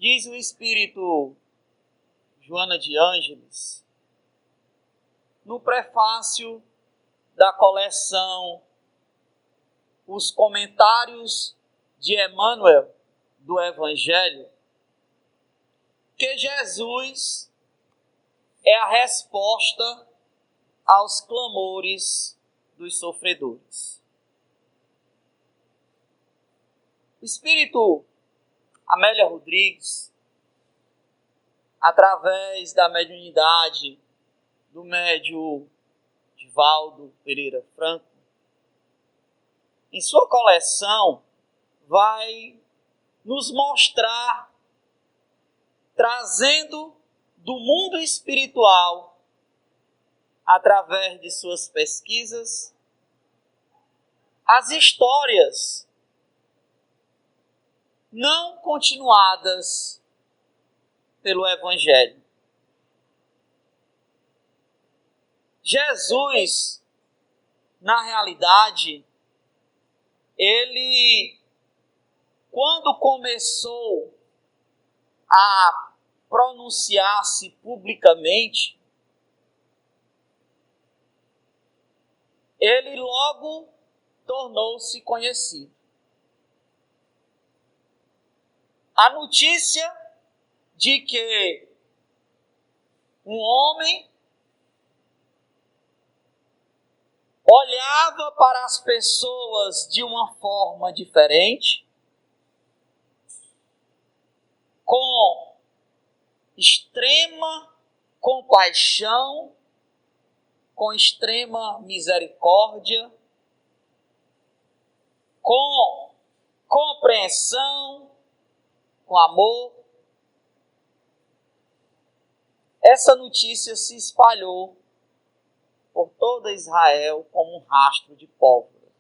Diz o espírito Joana de Ângeles, no prefácio da coleção Os Comentários de Emmanuel do Evangelho, que Jesus é a resposta aos clamores dos sofredores. O espírito Amélia Rodrigues, através da mediunidade do médium Divaldo Pereira Franco, em sua coleção vai nos mostrar, trazendo do mundo espiritual, através de suas pesquisas, as histórias não continuadas pelo Evangelho. Jesus, na realidade, ele, quando começou a pronunciar-se publicamente, ele logo tornou-se conhecido. A notícia de que um homem olhava para as pessoas de uma forma diferente, com extrema compaixão, com extrema misericórdia, com compreensão, com amor. Essa notícia se espalhou por toda Israel como um rastro de pólvora.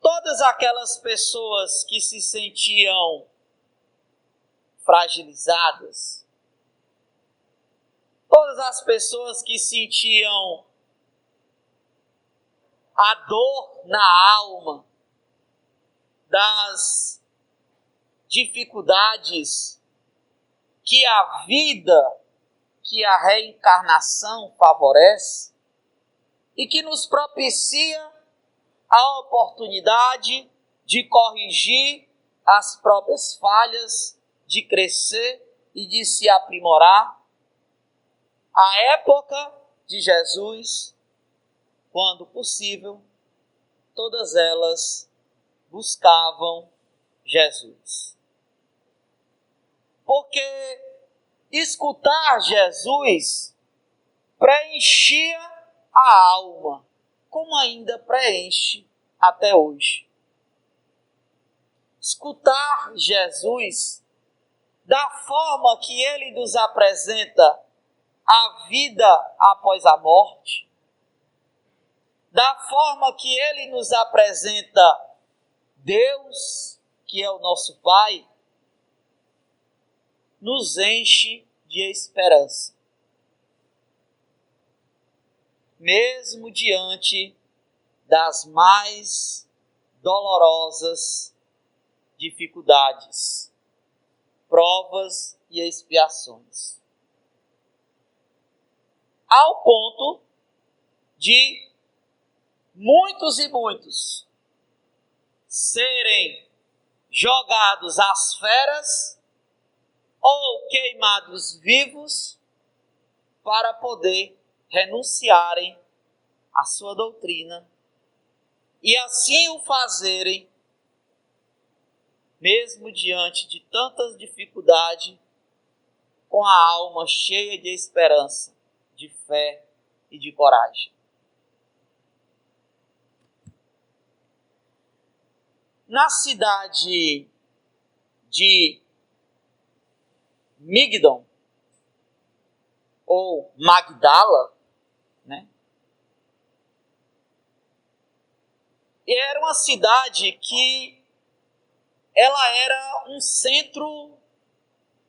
Todas aquelas pessoas que se sentiam fragilizadas, todas as pessoas que sentiam a dor na alma das dificuldades que a vida, que a reencarnação favorece e que nos propicia a oportunidade de corrigir as próprias falhas, de crescer e de se aprimorar. A época de Jesus, quando possível, todas elas buscavam Jesus. Porque escutar Jesus preenchia a alma, como ainda preenche até hoje. Escutar Jesus da forma que ele nos apresenta a vida após a morte, da forma que ele nos apresenta Deus, que é o nosso Pai, nos enche de esperança. Mesmo diante das mais dolorosas dificuldades, provas e expiações. Ao ponto de muitos e muitos serem jogados às feras ou queimados vivos para poder renunciarem à sua doutrina e assim o fazerem, mesmo diante de tantas dificuldades, com a alma cheia de esperança, de fé e de coragem. Na cidade de Migdon, ou Magdala, era uma cidade que ela era um centro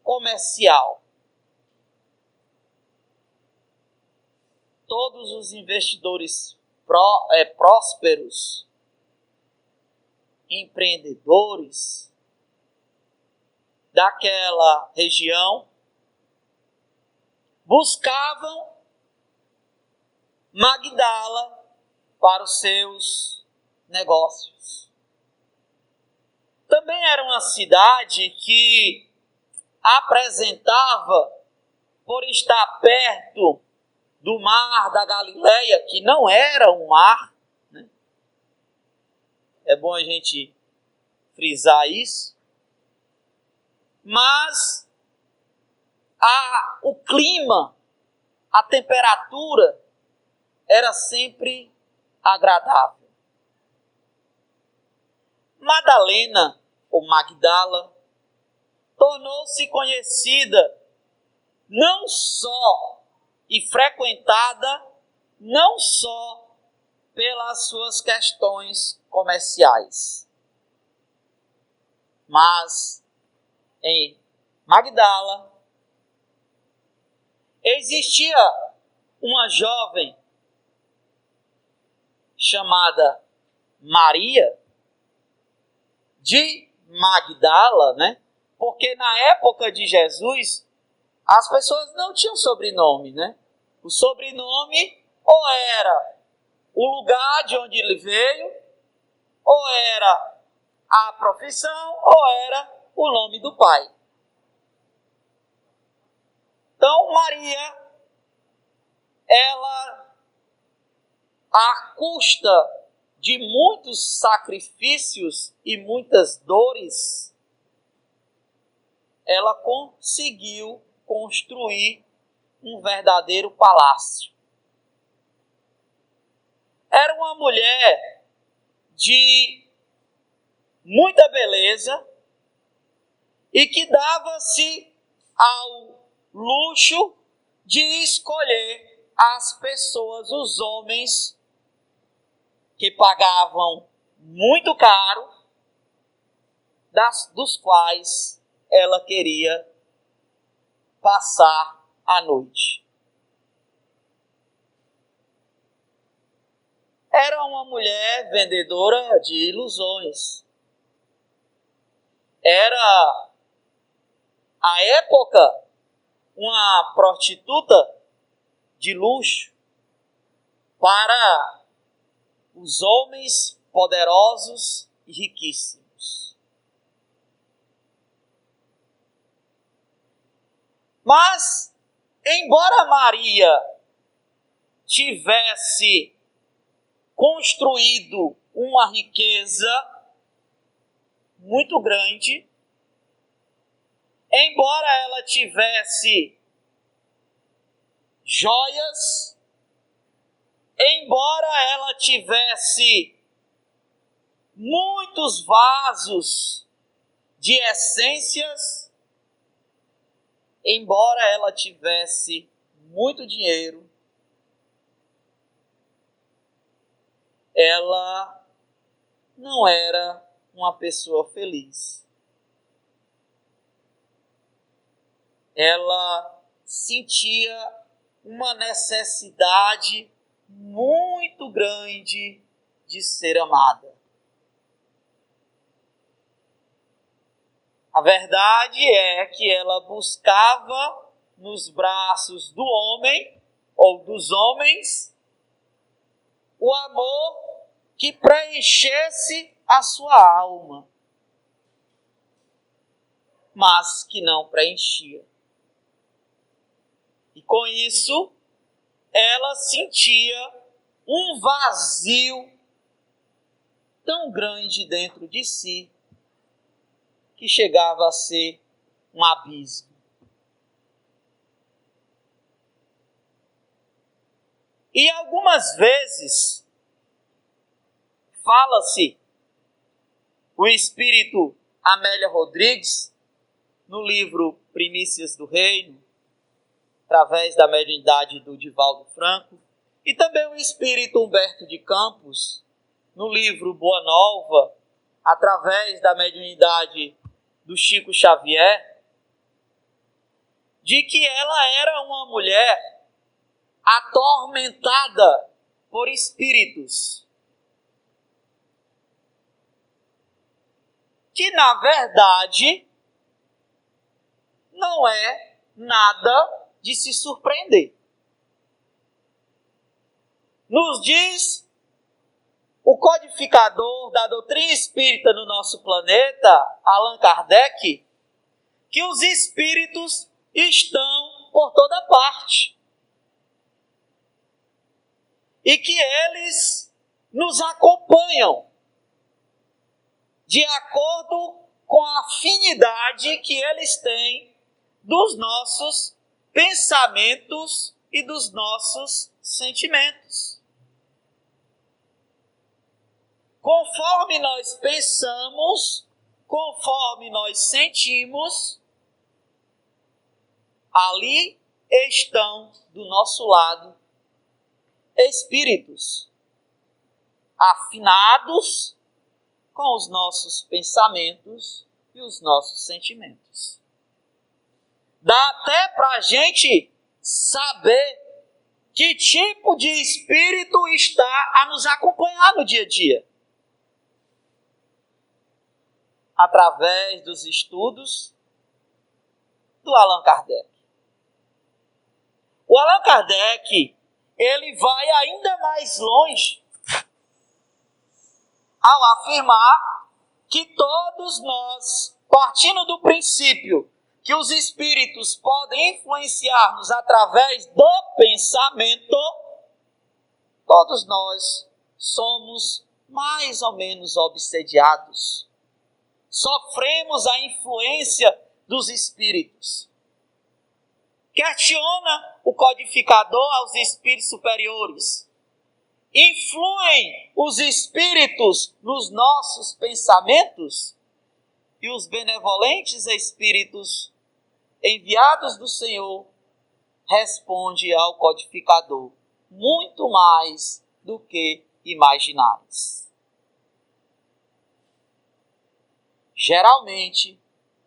comercial. Todos os investidores prósperos empreendedores daquela região buscavam Magdala para os seus negócios. Também era uma cidade que apresentava, por estar perto do mar da Galileia, que não era um mar, né? É bom a gente frisar isso, mas o clima, a temperatura era sempre agradável. Madalena, ou Magdala, tornou-se conhecida não só e frequentada não só pelas suas questões comerciais, mas em Magdala existia uma jovem chamada Maria de Magdala, né? Porque na época de Jesus as pessoas não tinham sobrenome, né? O sobrenome ou era o lugar de onde ele veio, ou era a profissão, ou era o nome do pai. Então Maria, ela, à custa de muitos sacrifícios e muitas dores, ela conseguiu construir um verdadeiro palácio. Era uma mulher de muita beleza e que dava-se ao luxo de escolher as pessoas, os homens que pagavam muito caro, dos quais ela queria passar a noite. Era uma mulher vendedora de ilusões. Era, à época, uma prostituta de luxo para os homens poderosos e riquíssimos. Mas, embora Maria tivesse construído uma riqueza muito grande, embora ela tivesse joias, embora ela tivesse muitos vasos de essências, embora ela tivesse muito dinheiro, ela não era uma pessoa feliz. Ela sentia uma necessidade muito grande de ser amada. A verdade é que ela buscava nos braços do homem ou dos homens o amor que preenchesse a sua alma, mas que não preenchia. E com isso, ela sentia um vazio tão grande dentro de si, que chegava a ser um abismo. E algumas vezes, fala-se, o espírito Amélia Rodrigues, no livro Primícias do Reino, através da mediunidade do Divaldo Franco, e também o espírito Humberto de Campos, no livro Boa Nova, através da mediunidade do Chico Xavier, de que ela era uma mulher atormentada por espíritos. que na verdade não é nada de se surpreender. Nos diz o codificador da doutrina espírita no nosso planeta, Allan Kardec, que os espíritos estão por toda parte. E que eles nos acompanham de acordo com a afinidade que eles têm dos nossos pensamentos e dos nossos sentimentos. Conforme nós pensamos, conforme nós sentimos, ali estão do nosso lado espíritos afinados com os nossos pensamentos e os nossos sentimentos. Dá até para a gente saber que tipo de espírito está a nos acompanhar no dia a dia. Através dos estudos do Allan Kardec. O Allan Kardec, ele vai ainda mais longe ao afirmar que todos nós, partindo do princípio que os espíritos podem influenciar-nos através do pensamento, todos nós somos mais ou menos obsediados. Sofremos a influência dos espíritos. Questiona o codificador aos espíritos superiores. Influem os espíritos nos nossos pensamentos? E os benevolentes espíritos enviados do Senhor responde ao codificador: muito mais do que imaginais. Geralmente,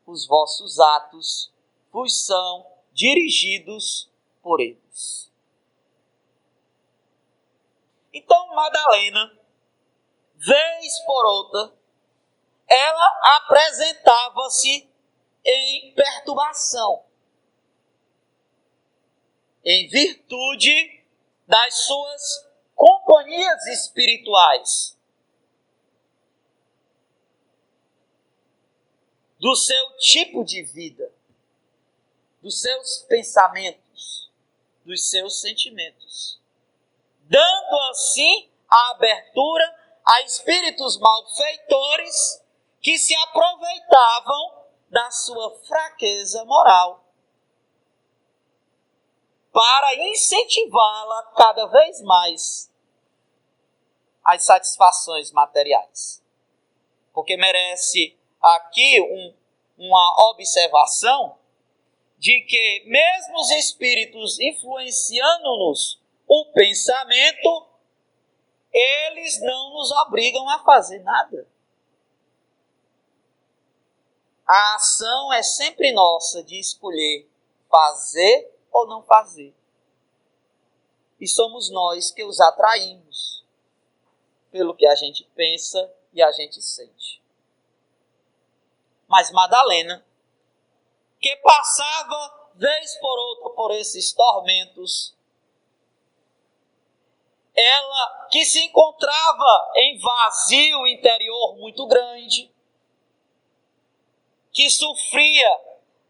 os vossos atos vos são dirigidos por eles. Então, Madalena, vez por outra, ela apresentava-se em perturbação, em virtude das suas companhias espirituais, do seu tipo de vida, dos seus pensamentos, dos seus sentimentos, dando assim a abertura a espíritos malfeitores que se aproveitavam da sua fraqueza moral para incentivá-la cada vez mais às satisfações materiais. Porque merece aqui uma observação de que mesmo os espíritos influenciando-nos o pensamento, eles não nos obrigam a fazer nada. A ação é sempre nossa de escolher fazer ou não fazer. E somos nós que os atraímos pelo que a gente pensa e a gente sente. Mas Madalena, que passava vez por outra por esses tormentos, ela que se encontrava em vazio interior muito grande, que sofria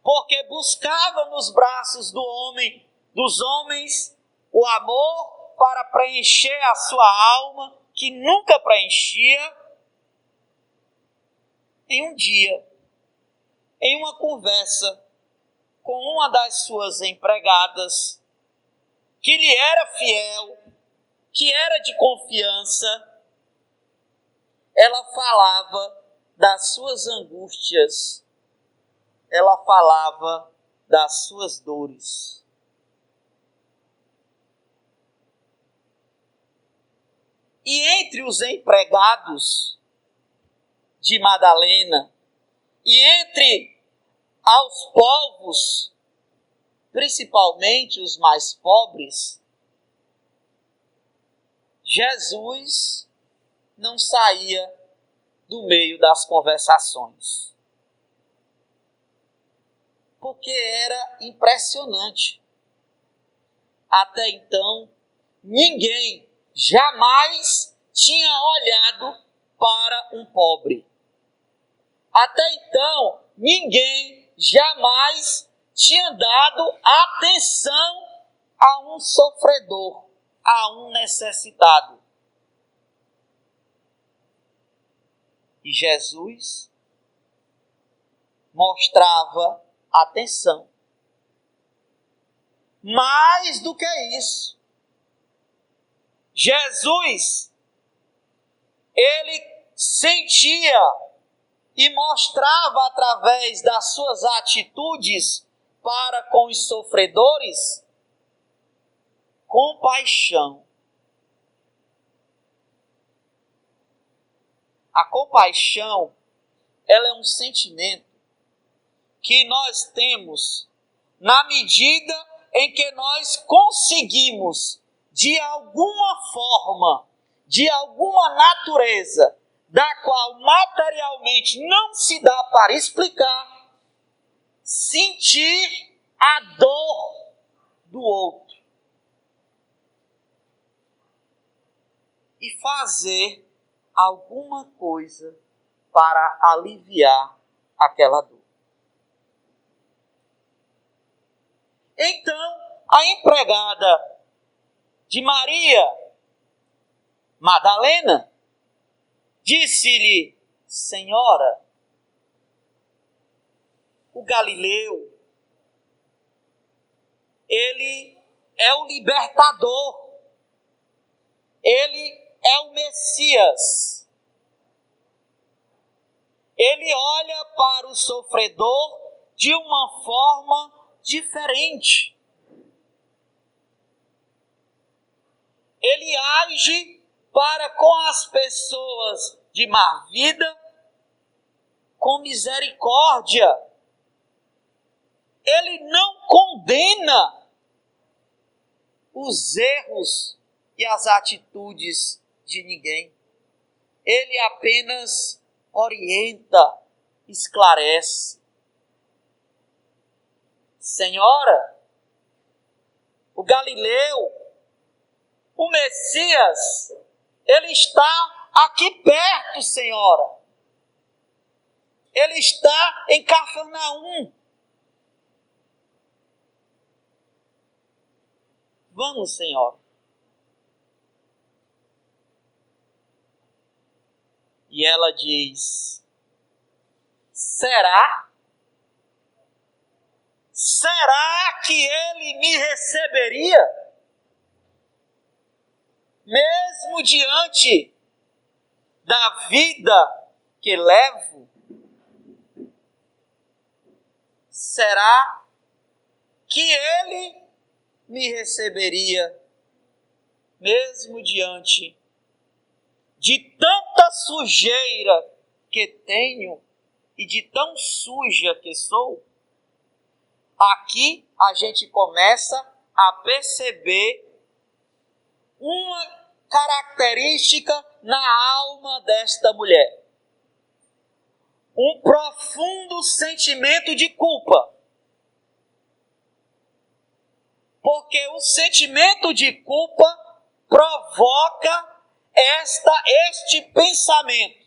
porque buscava nos braços dos homens, o amor para preencher a sua alma, que nunca preenchia. Em um dia, em uma conversa com uma das suas empregadas, que lhe era fiel, que era de confiança, ela falava das suas angústias, ela falava das suas dores. E entre os empregados de Madalena, e entre aos povos, principalmente os mais pobres, Jesus não saía do meio das conversações. Porque era impressionante. Até então, ninguém jamais tinha olhado para um pobre. Até então, ninguém jamais tinha dado atenção a um sofredor, a um necessitado. E Jesus mostrava atenção. Mais do que isso, Jesus, ele sentia e mostrava através das suas atitudes para com os sofredores compaixão. A compaixão, ela é um sentimento que nós temos na medida em que nós conseguimos, de alguma forma, de alguma natureza, da qual materialmente não se dá para explicar, sentir a dor do outro e fazer alguma coisa para aliviar aquela dor. Então, a empregada de Maria Madalena disse-lhe: Senhora, o Galileu, ele é o libertador, ele é o Messias. Ele olha para o sofredor de uma forma diferente. Ele age para com as pessoas de má vida com misericórdia. Ele não condena os erros e as atitudes de ninguém. Ele apenas orienta, esclarece. Senhora, o Galileu, o Messias, ele está aqui perto, Senhora. Ele está em Cafarnaum. Vamos, Senhora. E ela diz: será? Será que ele me receberia? Mesmo diante da vida que levo? Será que ele me receberia? Mesmo diante de tanta sujeira que tenho e de tão suja que sou? Aqui a gente começa a perceber uma característica na alma desta mulher. Um profundo sentimento de culpa. Porque o sentimento de culpa provoca este pensamento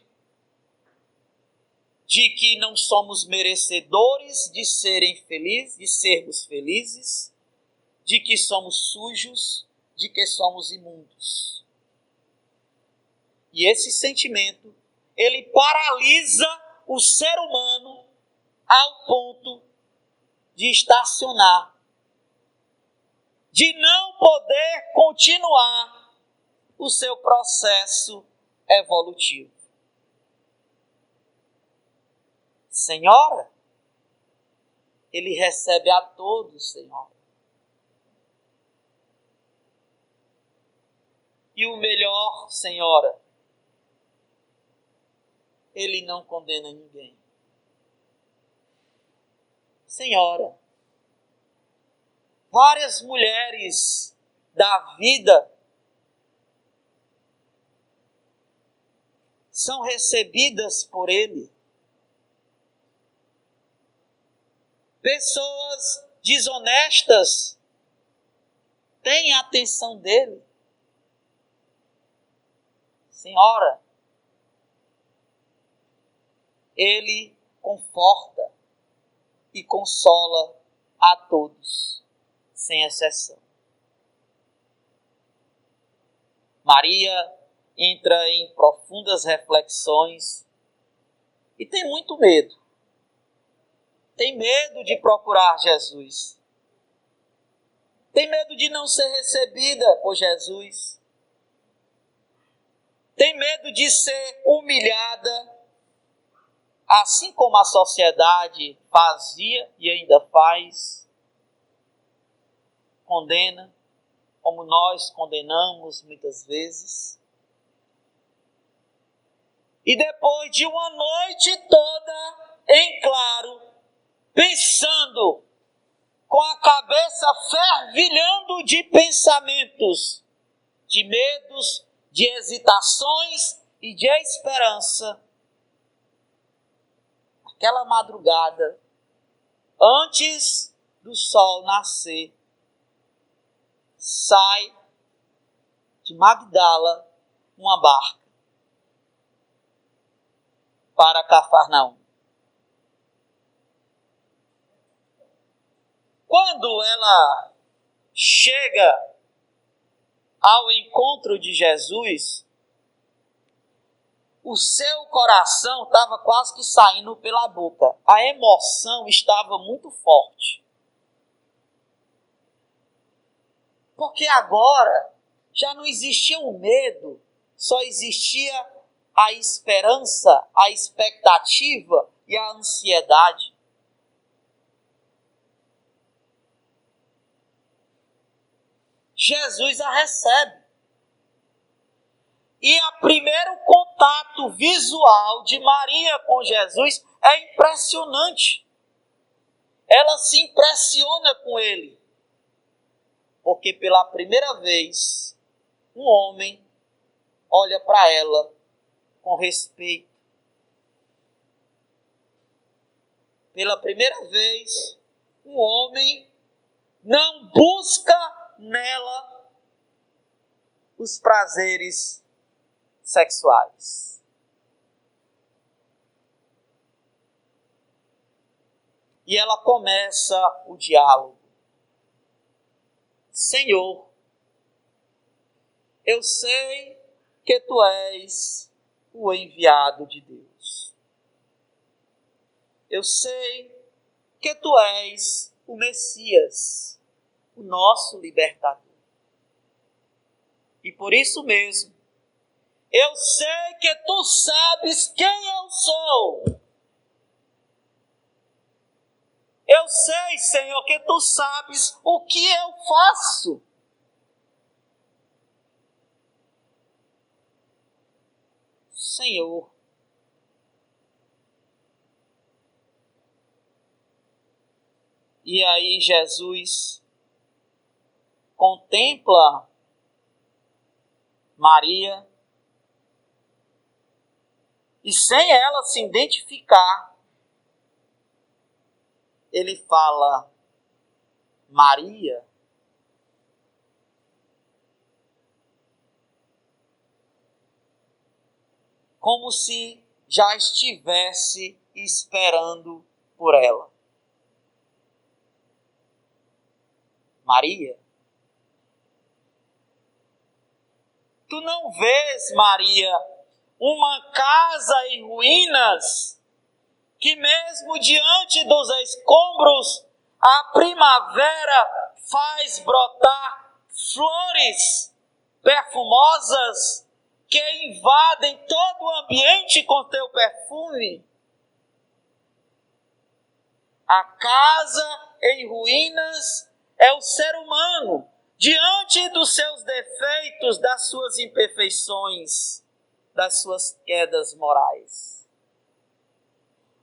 de que não somos merecedores de sermos felizes, de que somos sujos, de que somos imundos. E esse sentimento, ele paralisa o ser humano ao ponto de estacionar, de não poder continuar o seu processo evolutivo. Senhora, ele recebe a todos, Senhora. E o melhor, Senhora, ele não condena ninguém. Senhora, várias mulheres da vida são recebidas por Ele. Pessoas desonestas têm a atenção dele. Senhora, Ele conforta e consola a todos, sem exceção. Maria entra em profundas reflexões e tem muito medo. Tem medo de procurar Jesus. Tem medo de não ser recebida por Jesus. Tem medo de ser humilhada, assim como a sociedade fazia e ainda faz. Condena, como nós condenamos muitas vezes. E depois de uma noite toda em claro, pensando, com a cabeça fervilhando de pensamentos, de medos, de hesitações e de esperança, aquela madrugada, antes do sol nascer, sai de Magdala uma barca para Cafarnaum. Quando ela chega ao encontro de Jesus, o seu coração estava quase que saindo pela boca. A emoção estava muito forte. Porque agora já não existia o medo, só existia a esperança, a expectativa e a ansiedade. Jesus a recebe. E o primeiro contato visual de Maria com Jesus é impressionante. Ela se impressiona com ele. Porque pela primeira vez, um homem olha para ela com respeito. Pela primeira vez, um homem não busca nela os prazeres sexuais. E ela começa o diálogo. Senhor, eu sei que tu és o enviado de Deus. Eu sei que tu és o Messias, o nosso libertador. E por isso mesmo, eu sei que tu sabes quem eu sou. Eu sei, Senhor, que tu sabes o que eu faço. Senhor, e aí Jesus contempla Maria e sem ela se identificar, ele fala, Maria. Como se já estivesse esperando por ela. Maria. Tu não vês, Maria, uma casa em ruínas, que mesmo diante dos escombros, a primavera faz brotar flores perfumosas que invadem todo o ambiente com teu perfume? A casa em ruínas é o ser humano, diante dos seus defeitos, das suas imperfeições, das suas quedas morais.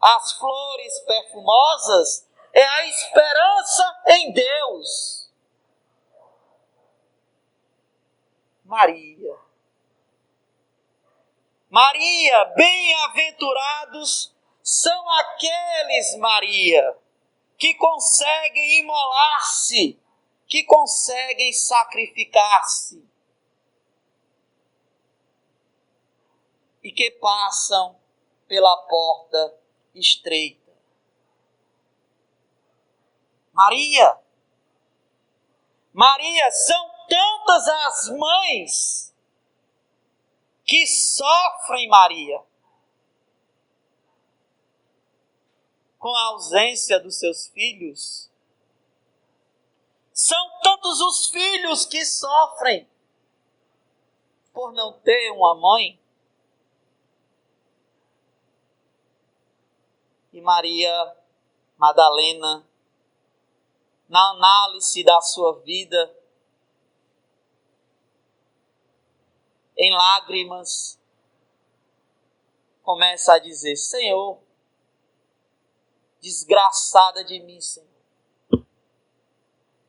As flores perfumosas é a esperança em Deus. Maria, bem-aventurados são aqueles, Maria, que conseguem imolar-se, que conseguem sacrificar-se e que passam pela porta estreita. Maria, são tantas as mães que sofrem, Maria, com a ausência dos seus filhos. São tantos os filhos que sofrem por não ter uma mãe. E Maria Madalena, na análise da sua vida, em lágrimas, começa a dizer: Senhor, desgraçada de mim, Senhor.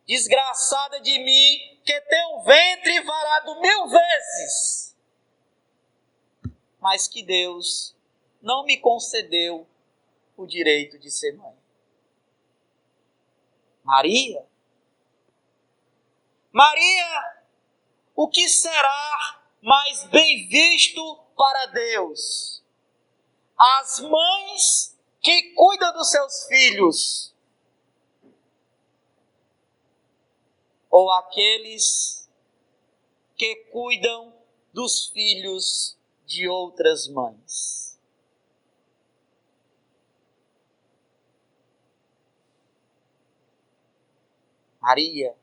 Desgraçada de mim, que teu ventre varado 1000 vezes, mas que Deus não me concedeu o direito de ser mãe. Maria, o que será mais bem visto para Deus? As mães que cuidam dos seus filhos, ou aqueles que cuidam dos filhos de outras mães? Maria,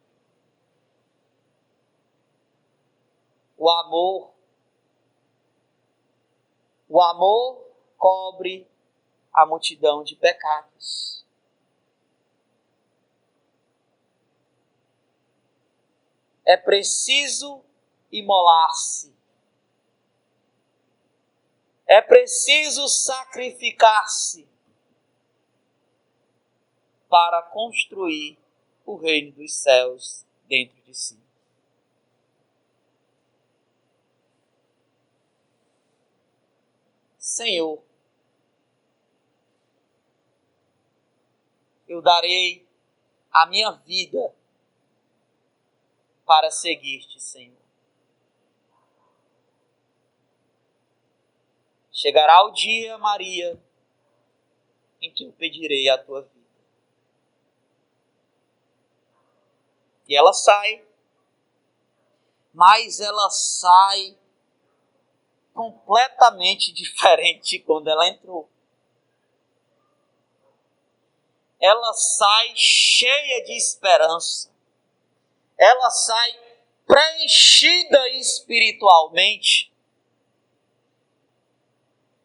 o amor cobre a multidão de pecados. É preciso imolar-se. É preciso sacrificar-se para construir o reino dos céus dentro de si. Senhor, eu darei a minha vida para seguir-te, Senhor. Chegará o dia, Maria, em que eu pedirei a tua vida. E ela sai, mas ela sai completamente diferente quando ela entrou. Ela sai cheia de esperança. Ela sai preenchida espiritualmente.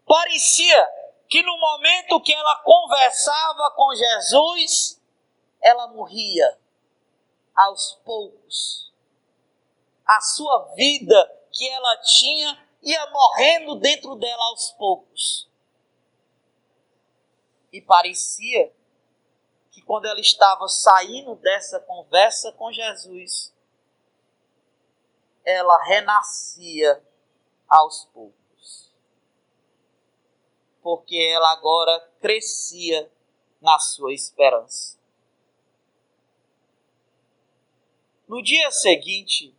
Parecia que no momento que ela conversava com Jesus, ela morria aos poucos. A sua vida que ela tinha ia morrendo dentro dela aos poucos. E parecia que quando ela estava saindo dessa conversa com Jesus, ela renascia aos poucos. Porque ela agora crescia na sua esperança. No dia seguinte,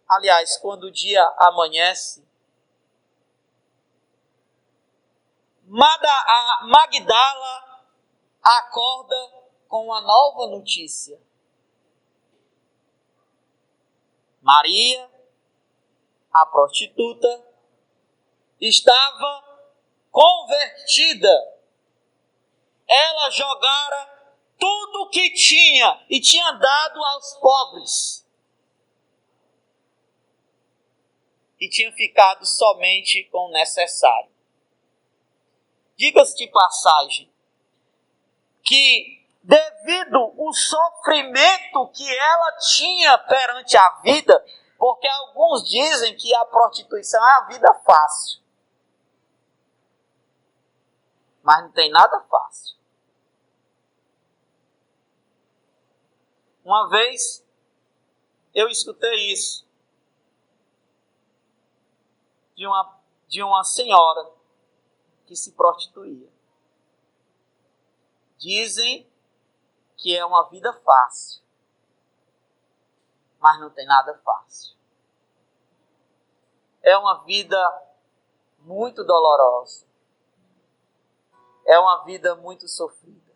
aliás, quando o dia amanhece, Magdala acorda com uma nova notícia. Maria, a prostituta, estava convertida. Ela jogara tudo o que tinha e tinha dado aos pobres. E tinha ficado somente com o necessário. Diga-se de passagem que, devido ao sofrimento que ela tinha perante a vida, porque alguns dizem que a prostituição é a vida fácil. Mas não tem nada fácil. Uma vez eu escutei isso de uma de uma senhora que se prostituía. Dizem que é uma vida fácil, mas não tem nada fácil. É uma vida muito dolorosa. É uma vida muito sofrida.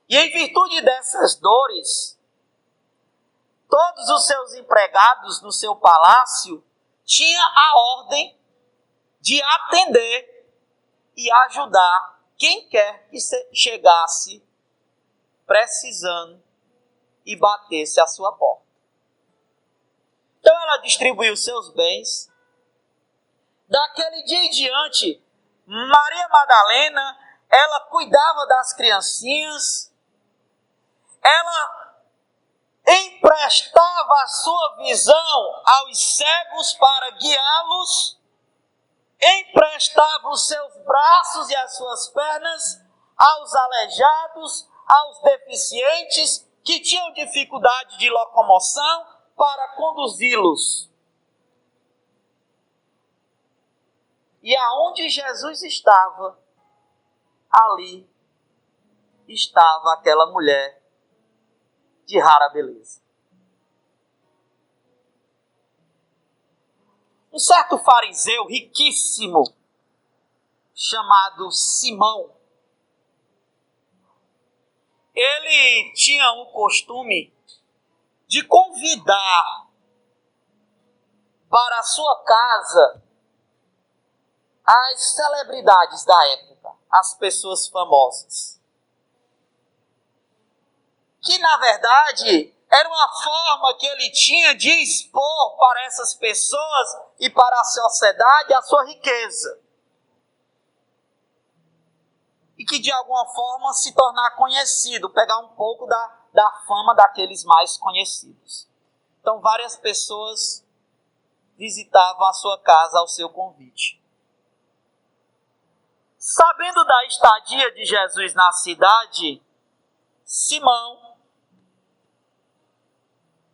E em virtude dessas dores, todos os seus empregados no seu palácio tinham a ordem de atender e ajudar quem quer que chegasse precisando e batesse à sua porta. Então ela distribuiu seus bens. Daquele dia em diante, Maria Madalena, ela cuidava das criancinhas, ela emprestava a sua visão aos cegos para guiá-los, emprestava os seus braços e as suas pernas aos aleijados, aos deficientes que tinham dificuldade de locomoção para conduzi-los. E aonde Jesus estava, ali estava aquela mulher de rara beleza. Um certo fariseu riquíssimo, chamado Simão, ele tinha o costume de convidar para a sua casa as celebridades da época, as pessoas famosas. Que, na verdade, era uma forma que ele tinha de expor para essas pessoas e para a sociedade a sua riqueza. E que, de alguma forma, se tornar conhecido, pegar um pouco da fama daqueles mais conhecidos. Então, várias pessoas visitavam a sua casa ao seu convite. Sabendo da estadia de Jesus na cidade, Simão,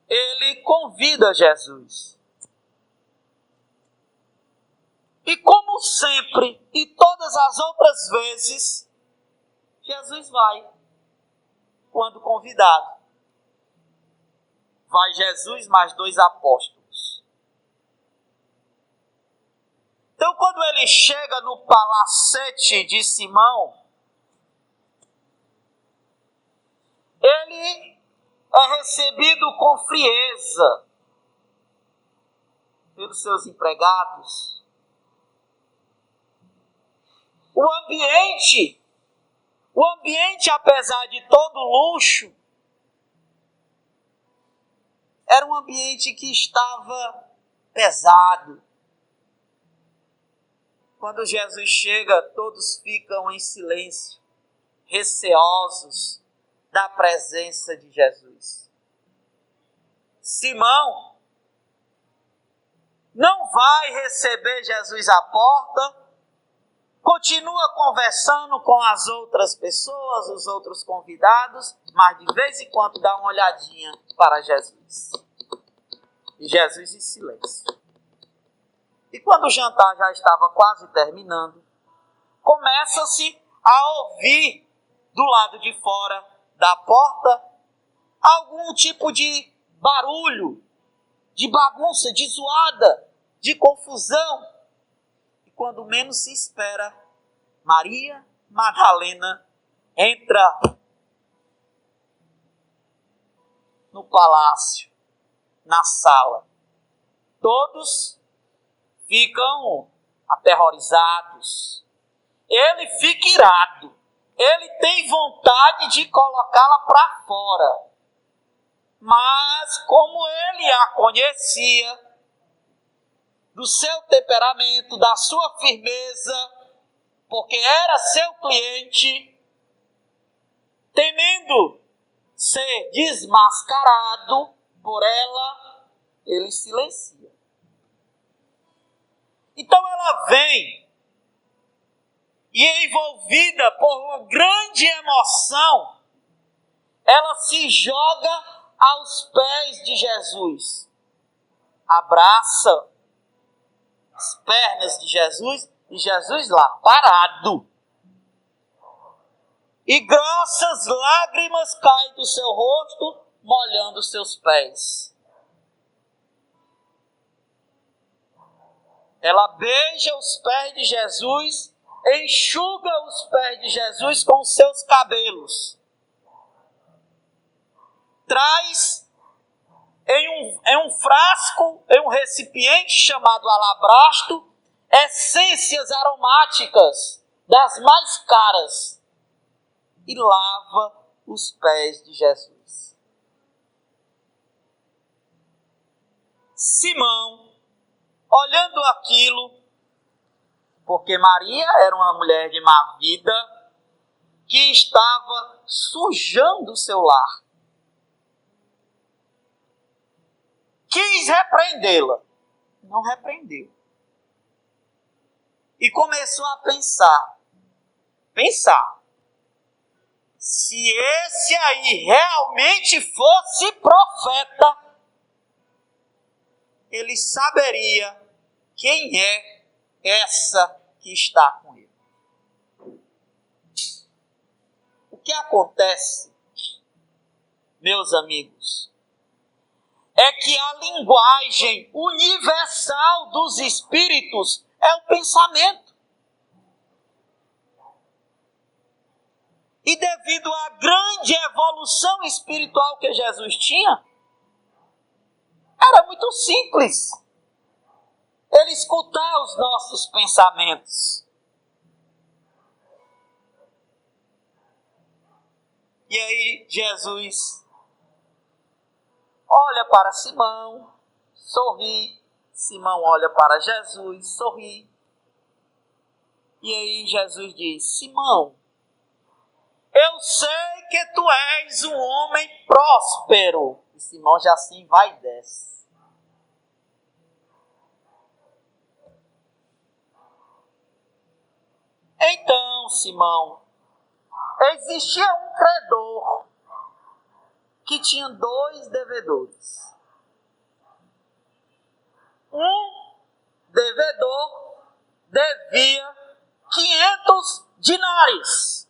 ele convida Jesus. E como sempre, e todas as outras vezes, Jesus vai, quando convidado. Vai Jesus mais 2 apóstolos. Então, quando ele chega no palacete de Simão, ele é recebido com frieza pelos seus empregados. O ambiente, apesar de todo luxo, era um ambiente que estava pesado. Quando Jesus chega, todos ficam em silêncio, receosos da presença de Jesus. Simão não vai receber Jesus à porta, continua conversando com as outras pessoas, os outros convidados, mas de vez em quando dá uma olhadinha para Jesus. E Jesus em silêncio. E quando o jantar já estava quase terminando, começa-se a ouvir do lado de fora da porta algum tipo de barulho, de bagunça, de zoada, de confusão. E quando menos se espera, Maria Madalena entra no palácio, na sala. Todos ficam aterrorizados. Ele fica irado. Ele tem vontade de colocá-la para fora. Mas como ele a conhecia, do seu temperamento, da sua firmeza, porque era seu cliente, temendo ser desmascarado por ela, ele silencia. Então ela vem e, envolvida por uma grande emoção, ela se joga aos pés de Jesus, abraça, as pernas de Jesus, e Jesus lá, parado. E grossas lágrimas caem do seu rosto, molhando os seus pés. Ela beija os pés de Jesus, enxuga os pés de Jesus com os seus cabelos. Traz em um frasco, em um recipiente chamado alabastro, essências aromáticas das mais caras e lava os pés de Jesus. Simão, olhando aquilo, porque Maria era uma mulher de má vida que estava sujando o seu lar, quis repreendê-la, não repreendeu. E começou a pensar, se esse aí realmente fosse profeta, ele saberia quem é essa que está com ele. O que acontece, meus amigos, é que a linguagem universal dos espíritos é o pensamento. E devido à grande evolução espiritual que Jesus tinha, era muito simples ele escutar os nossos pensamentos. E aí Jesus olha para Simão, sorri. Simão olha para Jesus, sorri. E aí Jesus diz: Simão, eu sei que tu és um homem próspero. E Simão já assim vai e desce. Então, Simão, existia um credor que tinha 2 devedores. Um devedor devia 500 dinários,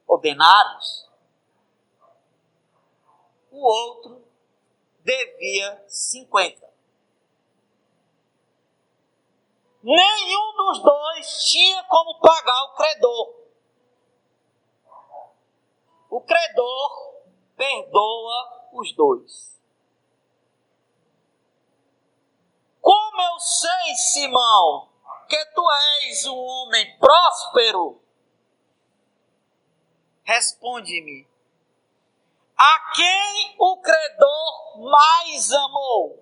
ou denários. O outro devia 50. Nenhum dos dois tinha como pagar o credor. O credor perdoa os dois. Como eu sei, Simão, que tu és um homem próspero? Responde-me. A quem o credor mais amou?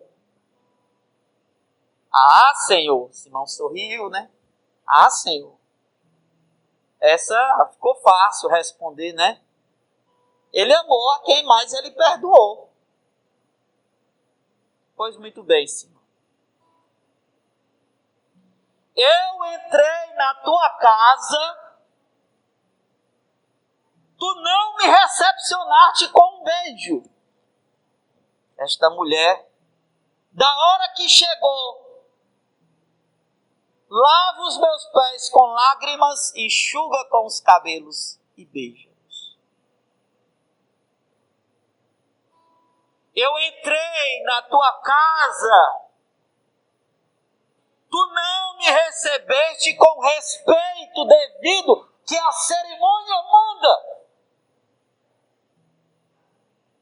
Ah, Senhor. Simão sorriu, né? Ah, Senhor. Essa ficou fácil responder, né? Ele amou a quem mais ele perdoou. Pois muito bem, Simão. Eu entrei na tua casa, tu não me recepcionaste com um beijo. Esta mulher, da hora que chegou, lava os meus pés com lágrimas, enxuga com os cabelos e beija-os. Eu entrei na tua casa, tu não me recebeste com respeito devido que a cerimônia manda,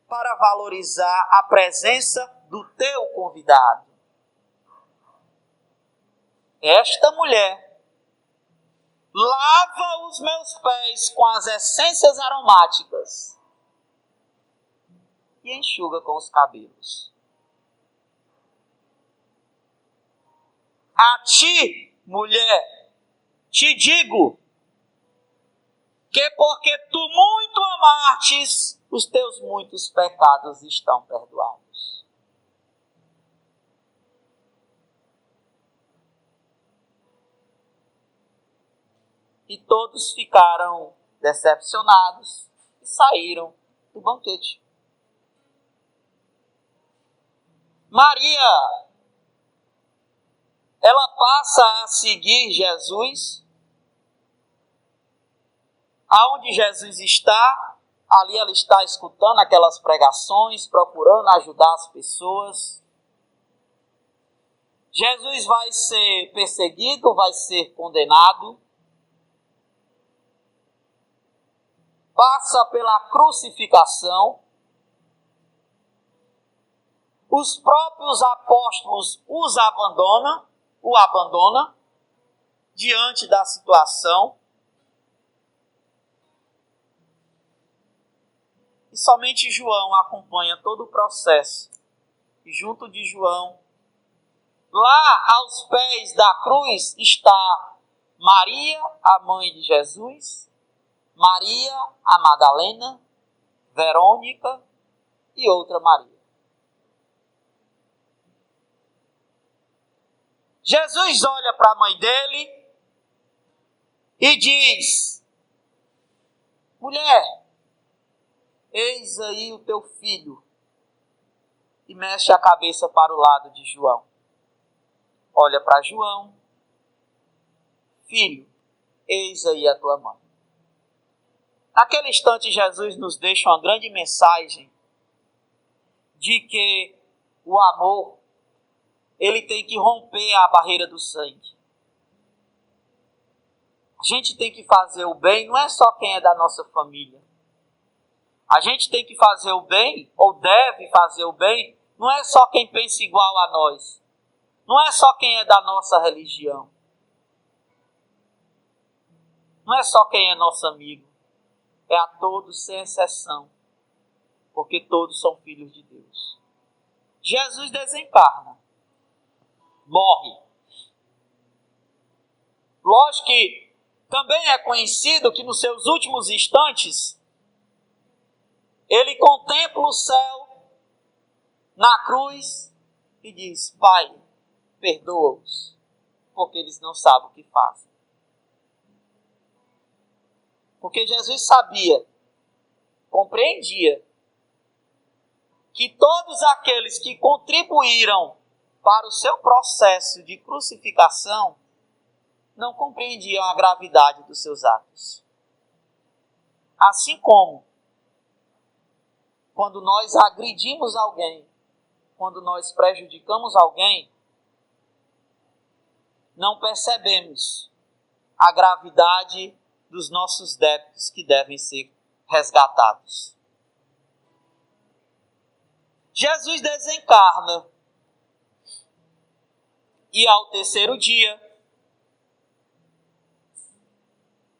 para valorizar a presença do teu convidado. Esta mulher lava os meus pés com as essências aromáticas e enxuga com os cabelos. A ti, mulher, te digo que porque tu muito amastes, os teus muitos pecados estão perdoados. E todos ficaram decepcionados e saíram do banquete. Maria ela passa a seguir Jesus. Aonde Jesus está, ali ela está escutando aquelas pregações, procurando ajudar as pessoas. Jesus vai ser perseguido, vai ser condenado. Passa pela crucificação. Os próprios apóstolos o abandonam diante da situação. E somente João acompanha todo o processo. E junto de João, lá aos pés da cruz, está Maria, a mãe de Jesus, Maria, a Madalena, Verônica e outra Maria. Jesus olha para a mãe dele e diz: mulher, eis aí o teu filho. E mexe a cabeça para o lado de João. Olha para João. Filho, eis aí a tua mãe. Naquele instante, Jesus nos deixa uma grande mensagem de que o amor, ele tem que romper a barreira do sangue. A gente tem que fazer o bem, não é só quem é da nossa família. A gente tem que fazer o bem, ou deve fazer o bem, não é só quem pensa igual a nós. Não é só quem é da nossa religião. Não é só quem é nosso amigo. É a todos sem exceção. Porque todos são filhos de Deus. Jesus desencarna. Morre. Lógico que também é conhecido que nos seus últimos instantes, ele contempla o céu na cruz e diz: Pai, perdoa-os, porque eles não sabem o que fazem. Porque Jesus sabia, compreendia, que todos aqueles que contribuíram para o seu processo de crucificação não compreendiam a gravidade dos seus atos. Assim como, quando nós agredimos alguém, quando nós prejudicamos alguém, não percebemos a gravidade dos nossos débitos que devem ser resgatados. Jesus desencarna e ao terceiro dia,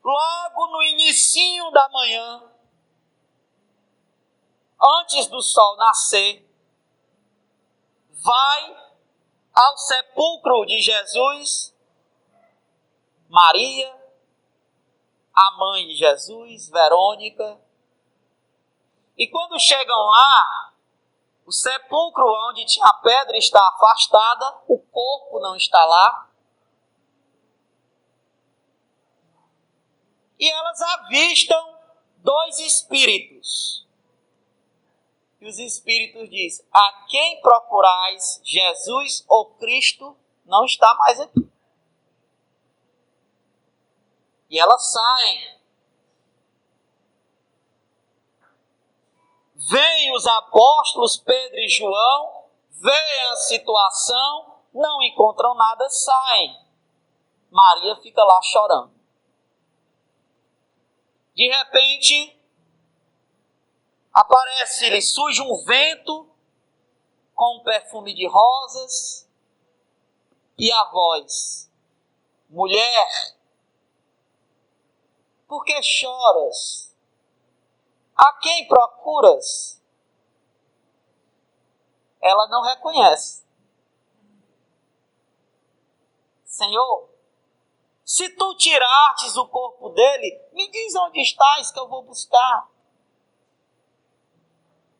logo no inicinho da manhã, antes do sol nascer, vai ao sepulcro de Jesus, Maria, a mãe de Jesus, Verônica. E quando chegam lá, o sepulcro onde tinha a pedra está afastada, o corpo não está lá. E elas avistam dois espíritos. E os espíritos dizem: a quem procurais, Jesus ou Cristo, não está mais aqui. E elas saem. Vêm os apóstolos Pedro e João, veem a situação, não encontram nada, saem. Maria fica lá chorando. De repente, aparece-lhe, surge um vento com um perfume de rosas e a voz: mulher, por que choras? A quem procuras? Ela não reconhece. Senhor, se tu tirares o corpo dele, me diz onde estás que eu vou buscar.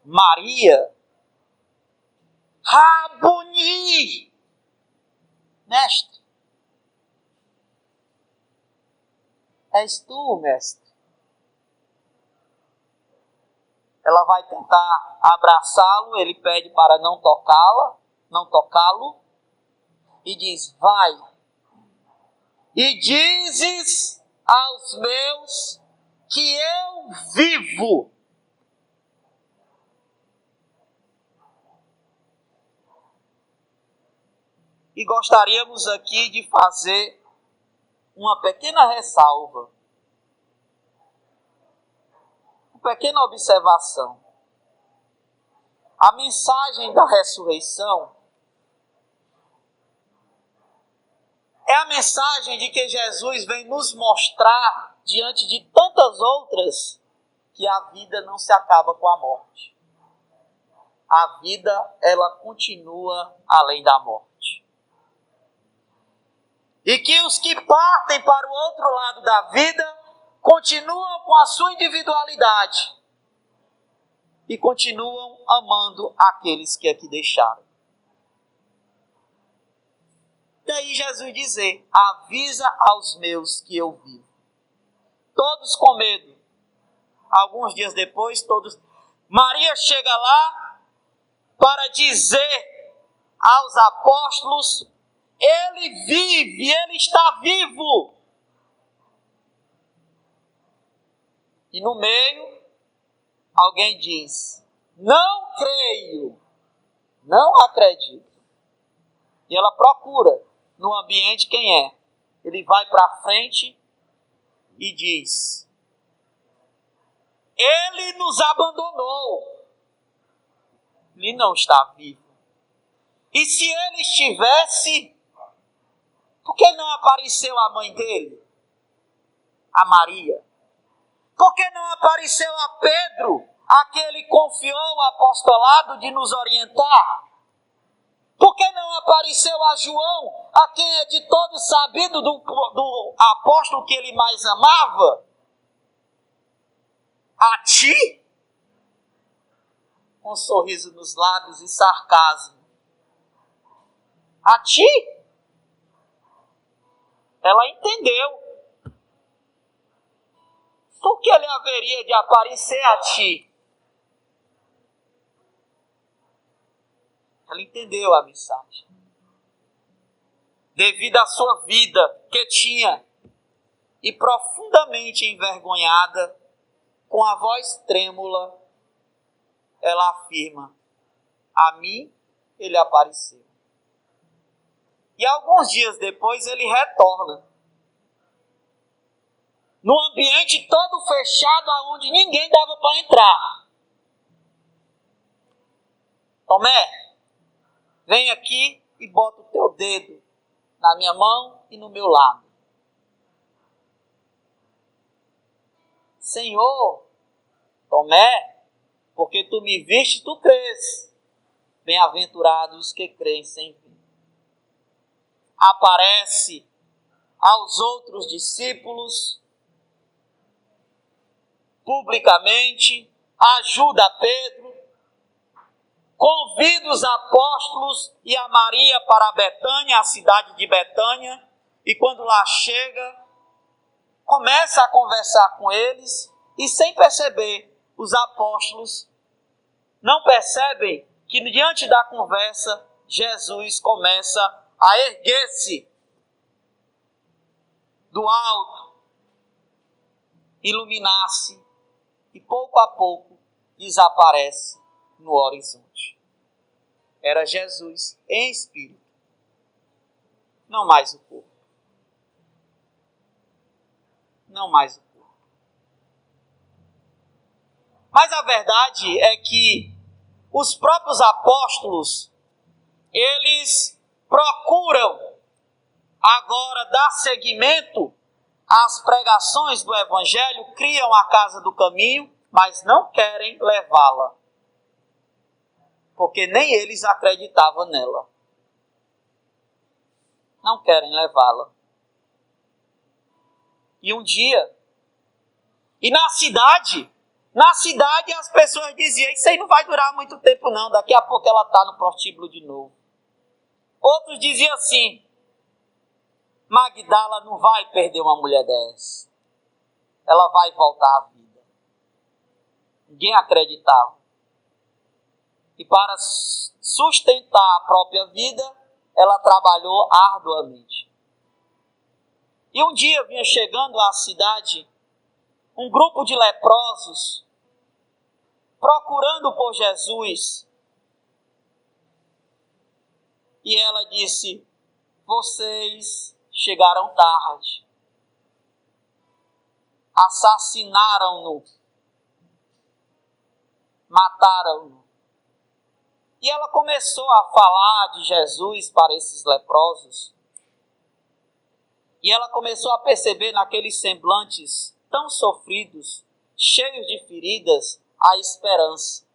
Maria, Rabuni, mestre. És tu, mestre. Ela vai tentar abraçá-lo, ele pede para não tocá-lo. e diz: vai, e dizes aos meus que eu vivo. E gostaríamos aqui de fazer uma pequena ressalva, uma pequena observação. A mensagem da ressurreição é a mensagem de que Jesus vem nos mostrar, diante de tantas outras, que a vida não se acaba com a morte. A vida, ela continua além da morte. E que os que partem para o outro lado da vida continuam com a sua individualidade e continuam amando aqueles que aqui deixaram. Daí Jesus dizer: avisa aos meus que eu vivo. Todos com medo. Alguns dias depois, Maria chega lá para dizer aos apóstolos: ele vive, ele está vivo. E no meio, alguém diz: não creio, não acredito. E ela procura no ambiente quem é. Ele vai para frente e diz: ele nos abandonou, ele não está vivo. E se ele estivesse, por que não apareceu a mãe dele? A Maria. Por que não apareceu a Pedro, a quem ele confiou o apostolado de nos orientar? Por que não apareceu a João, a quem é de todo sabido do apóstolo que ele mais amava? A ti? Com um sorriso nos lábios e sarcasmo. A ti? Ela entendeu. Por que ele haveria de aparecer a ti? Ela entendeu a mensagem. Devido à sua vida que tinha, e profundamente envergonhada, com a voz trêmula, ela afirma: a mim ele apareceu. E alguns dias depois ele retorna. Num ambiente todo fechado, onde ninguém dava para entrar. Tomé, vem aqui e bota o teu dedo na minha mão e no meu lado. Senhor, Tomé, porque tu me viste, tu crês. Bem-aventurados que creem sem ver. Aparece aos outros discípulos publicamente, ajuda Pedro, convida os apóstolos e a Maria para Betânia, a cidade de Betânia, e quando lá chega, começa a conversar com eles, e sem perceber, os apóstolos não percebem que diante da conversa, Jesus começa a erguer-se do alto, iluminar-se, e pouco a pouco desaparece no horizonte. Era Jesus em espírito, não mais o corpo. Não mais o corpo. Mas a verdade é que os próprios apóstolos, eles procuram agora dar seguimento às pregações do Evangelho, criam a Casa do Caminho, mas não querem levá-la, porque nem eles acreditavam nela. Não querem levá-la. E um dia, e na cidade as pessoas diziam: isso aí não vai durar muito tempo não, daqui a pouco ela está no prostíbulo de novo. Outros diziam assim: Magdala não vai perder uma mulher dessa, ela vai voltar à vida. Ninguém acreditava. E para sustentar a própria vida, ela trabalhou arduamente. E um dia vinha chegando à cidade um grupo de leprosos procurando por Jesus. E ela disse: vocês chegaram tarde. Assassinaram-no. Mataram-no. E ela começou a falar de Jesus para esses leprosos. E ela começou a perceber naqueles semblantes tão sofridos, cheios de feridas, a esperança.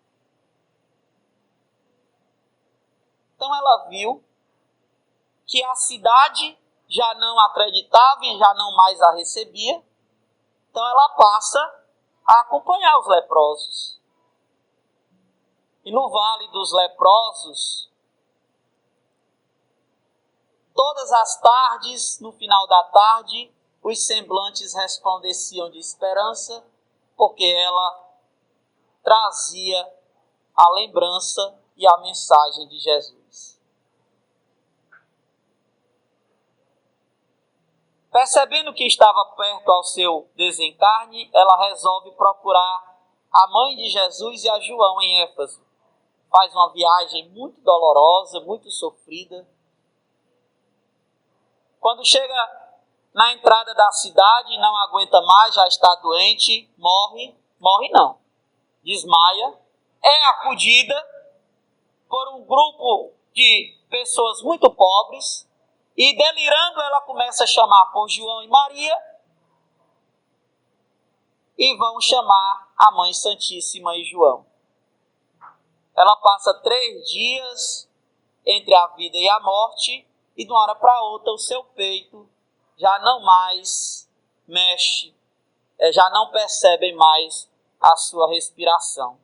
Então ela viu que a cidade já não acreditava e já não mais a recebia. Então ela passa a acompanhar os leprosos. E no Vale dos Leprosos, todas as tardes, no final da tarde, os semblantes resplandeciam de esperança, porque ela trazia a lembrança e a mensagem de Jesus. Percebendo que estava perto ao seu desencarne, ela resolve procurar a mãe de Jesus e a João em Éfeso. Faz uma viagem muito dolorosa, muito sofrida. Quando chega na entrada da cidade, não aguenta mais, já está doente, desmaia, é acudida por um grupo de pessoas muito pobres e, delirando, ela começa a chamar por João e Maria e vão chamar a Mãe Santíssima e João. Ela passa 3 dias entre a vida e a morte e de uma hora para outra o seu peito já não mais mexe, já não percebe mais a sua respiração.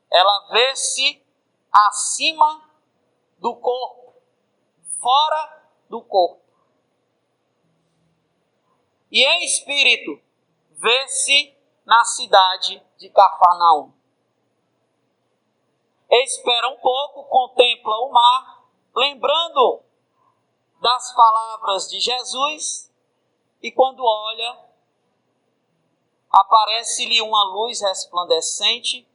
Ela vê-se acima do corpo, fora do corpo. E em espírito, vê-se na cidade de Cafarnaum. Espera um pouco, contempla o mar, lembrando das palavras de Jesus, e quando olha, aparece-lhe uma luz resplandecente,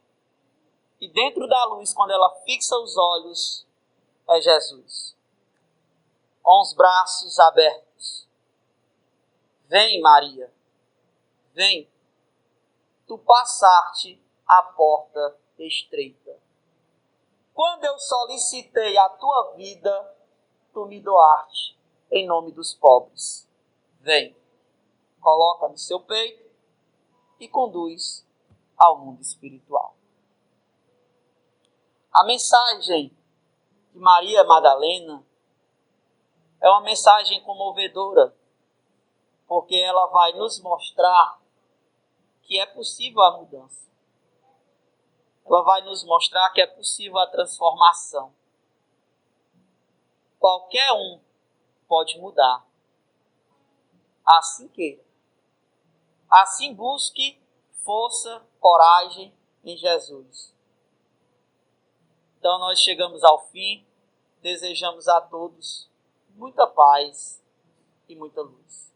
e dentro da luz, quando ela fixa os olhos, é Jesus, com os braços abertos. Vem, Maria, vem, tu passaste a porta estreita. Quando eu solicitei a tua vida, tu me doaste em nome dos pobres. Vem, coloca no seu peito e conduz ao mundo espiritual. A mensagem de Maria Madalena é uma mensagem comovedora, porque ela vai nos mostrar que é possível a mudança. Ela vai nos mostrar que é possível a transformação. Qualquer um pode mudar. Assim queira. Assim busque força, coragem em Jesus. Então nós chegamos ao fim. Desejamos a todos muita paz e muita luz.